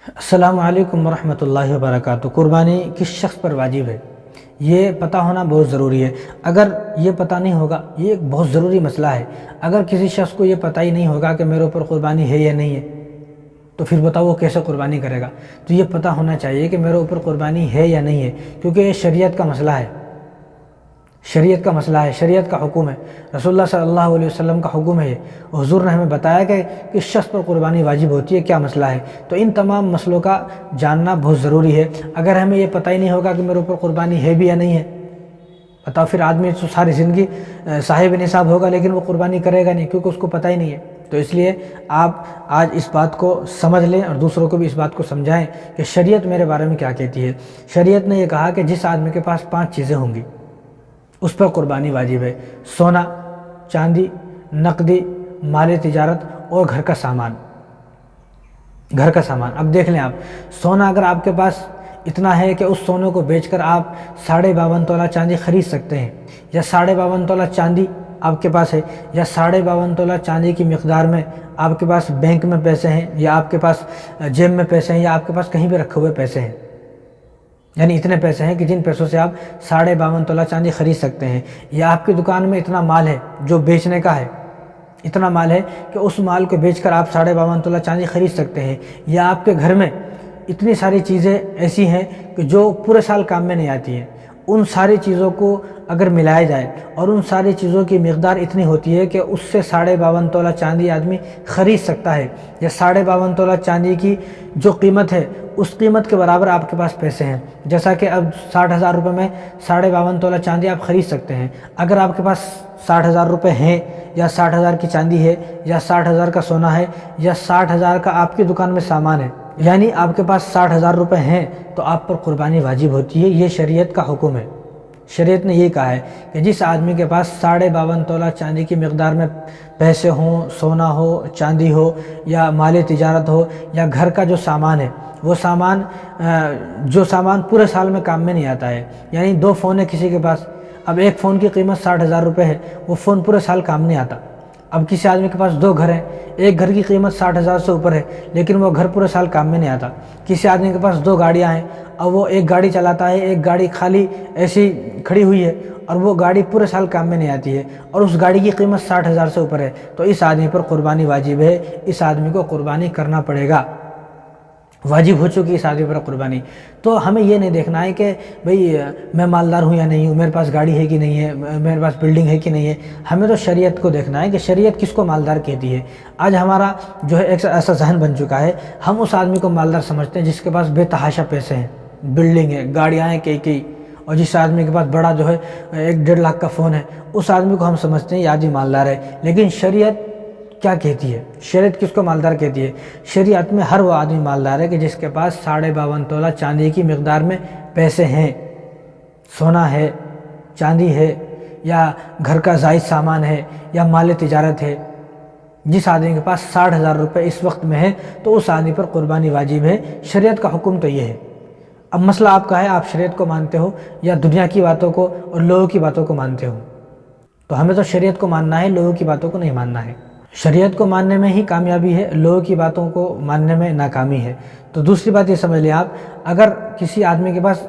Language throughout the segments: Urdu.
السلام علیکم ورحمۃ اللہ وبرکاتہ۔ قربانی کس شخص پر واجب ہے، یہ پتہ ہونا بہت ضروری ہے۔ اگر یہ پتہ نہیں ہوگا، یہ ایک بہت ضروری مسئلہ ہے۔ اگر کسی شخص کو یہ پتہ ہی نہیں ہوگا کہ میرے اوپر قربانی ہے یا نہیں ہے، تو پھر بتاؤ وہ کیسے قربانی کرے گا؟ تو یہ پتہ ہونا چاہیے کہ میرے اوپر قربانی ہے یا نہیں ہے، کیونکہ یہ شریعت کا مسئلہ ہے، شریعت کا مسئلہ ہے، شریعت کا حکم ہے، رسول اللہ صلی اللہ علیہ وسلم کا حکم ہے۔ حضور نے ہمیں بتایا کہ کس شخص پر قربانی واجب ہوتی ہے، کیا مسئلہ ہے۔ تو ان تمام مسئلوں کا جاننا بہت ضروری ہے۔ اگر ہمیں یہ پتہ ہی نہیں ہوگا کہ میرے اوپر قربانی ہے بھی یا نہیں ہے، بتاؤ پھر آدمی تو ساری زندگی صاحب نصاب ہوگا لیکن وہ قربانی کرے گا نہیں، کیونکہ اس کو پتہ ہی نہیں ہے۔ تو اس لیے آپ آج اس بات کو سمجھ لیں اور دوسروں کو بھی اس بات کو سمجھائیں کہ شریعت میرے بارے میں کیا کہتی ہے۔ شریعت نے یہ کہا کہ جس آدمی کے پاس 5 چیزیں ہوں گی اس پر قربانی واجب ہے: سونا، چاندی، نقدی، مال تجارت اور گھر کا سامان۔ گھر کا سامان، اب دیکھ لیں آپ، سونا اگر آپ کے پاس اتنا ہے کہ اس سونے کو بیچ کر آپ 52.5 تولہ چاندی خرید سکتے ہیں، یا 52.5 تولہ چاندی آپ کے پاس ہے، یا 52.5 تولہ چاندی کی مقدار میں آپ کے پاس بینک میں پیسے ہیں، یا آپ کے پاس جیب میں پیسے ہیں، یا آپ کے پاس کہیں بھی رکھے ہوئے پیسے ہیں، یعنی اتنے پیسے ہیں کہ جن پیسوں سے آپ 52.5 تولہ چاندی خرید سکتے ہیں، یا آپ کی دکان میں اتنا مال ہے جو بیچنے کا ہے، اتنا مال ہے کہ اس مال کو بیچ کر آپ 52.5 تولہ چاندی خرید سکتے ہیں، یا آپ کے گھر میں اتنی ساری چیزیں ایسی ہیں کہ جو پورے سال کام میں نہیں آتی ہیں، ان ساری چیزوں کو اگر ملایا جائے اور ان ساری چیزوں کی مقدار اتنی ہوتی ہے کہ اس سے 52.5 تولہ چاندی آدمی خرید سکتا ہے، یا 52.5 تولہ چاندی کی جو قیمت ہے اس قیمت کے برابر آپ کے پاس پیسے ہیں، جیسا کہ اب 60,000 روپے میں 52.5 تولہ چاندی آپ خرید سکتے ہیں۔ اگر آپ کے پاس 60,000 روپے ہیں، یا 60,000 کی چاندی ہے، یا 60,000 کا سونا ہے، یا 60,000 کا آپ کی دکان میں سامان ہے، یعنی آپ کے پاس 60,000 روپے ہیں، تو آپ پر قربانی واجب ہوتی ہے۔ یہ شریعت کا حکم ہے۔ شریعت نے یہ کہا ہے کہ جس آدمی کے پاس 52.5 تولہ چاندی کی مقدار میں پیسے ہوں، سونا ہو، چاندی ہو، یا مال تجارت ہو، یا گھر کا جو سامان ہے، وہ سامان جو سامان پورے سال میں کام میں نہیں آتا ہے، یعنی 2 فون ہے کسی کے پاس، اب ایک فون کی قیمت 60,000 روپے ہے، وہ فون پورے سال کام نہیں آتا۔ اب کسی آدمی کے پاس 2 گھر ہیں، ایک گھر کی قیمت 60,000 سے اوپر ہے لیکن وہ گھر پورے سال کام میں نہیں آتا۔ کسی آدمی کے پاس 2 گاڑیاں ہیں، اب وہ ایک گاڑی چلاتا ہے، ایک گاڑی خالی ایسی کھڑی ہوئی ہے، اور وہ گاڑی پورے سال کام میں نہیں آتی ہے، اور اس گاڑی کی قیمت 60,000 سے اوپر ہے، تو اس آدمی پر قربانی واجب ہے، اس آدمی کو قربانی کرنا پڑے گا، واجب ہو چکی اس آدمی پر قربانی۔ تو ہمیں یہ نہیں دیکھنا ہے کہ بھئی میں مالدار ہوں یا نہیں ہوں، میرے پاس گاڑی ہے کہ نہیں ہے، میرے پاس بلڈنگ ہے کہ نہیں ہے، ہمیں تو شریعت کو دیکھنا ہے کہ شریعت کس کو مالدار کہتی ہے۔ آج ہمارا جو ہے ایک ایسا ذہن بن چکا ہے، ہم اس آدمی کو مالدار سمجھتے ہیں جس کے پاس بے تحاشا پیسے ہیں، بلڈنگ ہے، گاڑیاں ہیں کئی، اور جس آدمی کے پاس بڑا جو ہے 1.5 لاکھ کا فون ہے، اس آدمی کو ہم سمجھتے ہیں یہ آدمی مالدار ہے۔ لیکن شریعت کیا کہتی ہے؟ شریعت کس کو مالدار کہتی ہے؟ شریعت میں ہر وہ آدمی مالدار ہے کہ جس کے پاس 52.5 تولہ چاندی کی مقدار میں پیسے ہیں، سونا ہے، چاندی ہے، یا گھر کا زائد سامان ہے، یا مال تجارت ہے۔ جس آدمی کے پاس 60,000 روپے اس وقت میں ہے تو اس آدمی پر قربانی واجب ہے۔ شریعت کا حکم تو یہ ہے۔ اب مسئلہ آپ کا ہے، آپ شریعت کو مانتے ہو یا دنیا کی باتوں کو اور لوگوں کی باتوں کو مانتے ہو؟ تو ہمیں تو شریعت کو ماننا ہے، لوگوں کی باتوں کو نہیں ماننا ہے۔ شریعت کو ماننے میں ہی کامیابی ہے، لوگوں کی باتوں کو ماننے میں ناکامی ہے۔ تو دوسری بات یہ سمجھ لیں آپ، اگر کسی آدمی کے پاس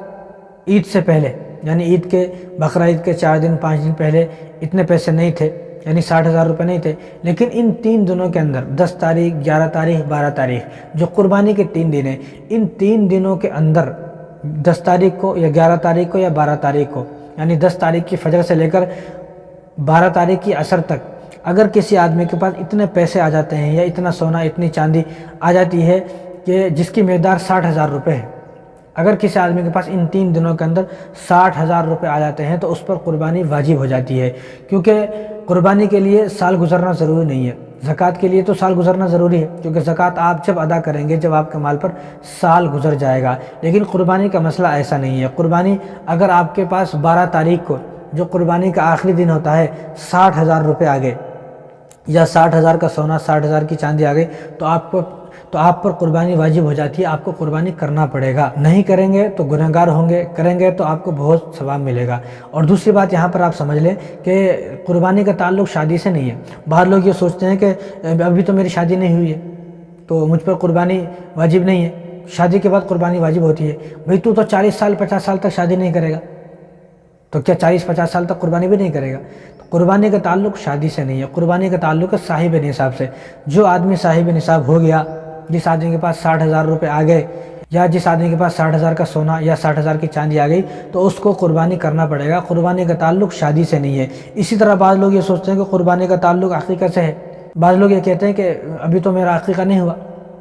عید سے پہلے، یعنی عید کے بقرہ عید کے 4 دن 5 دن پہلے اتنے پیسے نہیں تھے، یعنی 60,000 روپے نہیں تھے، لیکن ان 3 دنوں کے اندر 10 تاریخ، 11 تاریخ، 12 تاریخ جو قربانی کے 3 دن ہیں، ان 3 دنوں کے اندر 10 تاریخ کو یا 11 تاریخ کو یا 12 تاریخ کو، یعنی 10 تاریخ کی فجر سے لے کر 12 تاریخ کی عصر تک اگر کسی آدمی کے پاس اتنے پیسے آ جاتے ہیں، یا اتنا سونا، اتنی چاندی آ جاتی ہے کہ جس کی مقدار 60,000 روپے ہے، اگر کسی آدمی کے پاس ان 3 دنوں کے اندر 60,000 روپے آ جاتے ہیں تو اس پر قربانی واجب ہو جاتی ہے، کیونکہ قربانی کے لیے سال گزرنا ضروری نہیں ہے۔ زکوٰۃ کے لیے تو سال گزرنا ضروری ہے، کیونکہ زکوٰۃ آپ جب ادا کریں گے جب آپ کے مال پر سال گزر جائے گا، لیکن قربانی کا مسئلہ ایسا نہیں ہے۔ قربانی اگر آپ کے پاس 12 تاریخ کو جو قربانی کا آخری دن ہوتا ہے 60,000 روپے آ گئے، یا 60,000 کا سونا، 60,000 کی چاندی آ گئی، تو آپ پر قربانی واجب ہو جاتی ہے، آپ کو قربانی کرنا پڑے گا۔ نہیں کریں گے تو گنہگار ہوں گے، کریں گے تو آپ کو بہت ثواب ملے گا۔ اور دوسری بات یہاں پر آپ سمجھ لیں کہ قربانی کا تعلق شادی سے نہیں ہے۔ بعض لوگ یہ سوچتے ہیں کہ ابھی تو میری شادی نہیں ہوئی ہے تو مجھ پر قربانی واجب نہیں ہے، شادی کے بعد قربانی واجب ہوتی ہے. بھئی تو 40 سال 50 سال تک شادی نہیں کرے گا تو کیا 40-50 سال تک قربانی بھی نہیں کرے گا؟ تو قربانی کا تعلق شادی سے نہیں ہے، قربانی کا تعلق ہے صاحب نصاب سے. جو آدمی صاحب نصاب ہو گیا، جس آدمی کے پاس 60,000 روپے آ گئے، یا جس آدمی کے پاس 60,000 کا سونا یا 60,000 کی چاندی آ گئی، تو اس کو قربانی کرنا پڑے گا. قربانی کا تعلق شادی سے نہیں ہے. اسی طرح بعض لوگ یہ سوچتے ہیں کہ قربانی کا تعلق عقیقہ سے ہے. بعض لوگ یہ کہتے ہیں کہ ابھی تو میرا عقیقہ نہیں ہوا،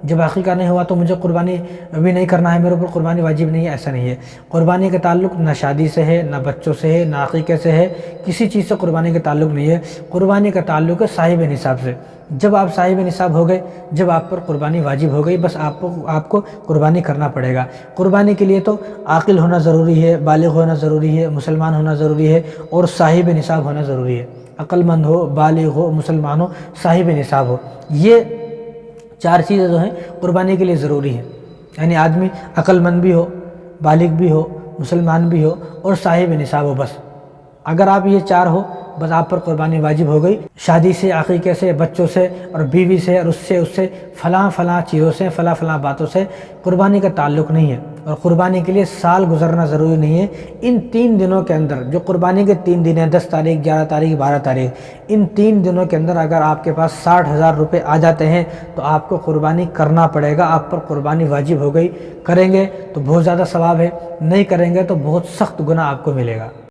جب عقیقہ نہیں ہوا تو مجھے قربانی ابھی نہیں کرنا ہے، میرے اوپر قربانی واجب نہیں ہے. ایسا نہیں ہے. قربانی کا تعلق نہ شادی سے ہے، نہ بچوں سے ہے، نہ عقیقے سے ہے، کسی چیز سے قربانی کا تعلق نہیں ہے. قربانی کا تعلق ہے صاحب نصاب سے. جب آپ صاحب نصاب ہو گئے، جب آپ پر قربانی واجب ہو گئی، بس آپ کو قربانی کرنا پڑے گا. قربانی کے لیے تو عاقل ہونا ضروری ہے، بالغ ہونا ضروری ہے، مسلمان ہونا ضروری ہے، اور صاحب نصاب ہونا ضروری ہے. عقل مند ہو، بالغ ہو، مسلمان ہو، صاحب نصاب ہو. یہ 4 چیزیں جو ہیں قربانی کے لیے ضروری ہیں. یعنی آدمی عقل مند بھی ہو، بالغ بھی ہو، مسلمان بھی ہو، اور صاحب نصاب ہو. بس اگر آپ یہ 4 ہو، بس آپ پر قربانی واجب ہو گئی. شادی سے، عقیقے سے، بچوں سے اور بیوی سے اور اس سے فلاں چیزوں سے، فلاں باتوں سے قربانی کا تعلق نہیں ہے. اور قربانی کے لیے سال گزرنا ضروری نہیں ہے. ان 3 دنوں کے اندر، جو قربانی کے 3 دن ہیں، 10 تاریخ، 11 تاریخ، 12 تاریخ، ان 3 دنوں کے اندر اگر آپ کے پاس 60,000 روپے آ جاتے ہیں تو آپ کو قربانی کرنا پڑے گا. آپ پر قربانی واجب ہو گئی. کریں گے تو بہت زیادہ ثواب ہے، نہیں کریں گے تو بہت سخت گناہ آپ کو ملے گا.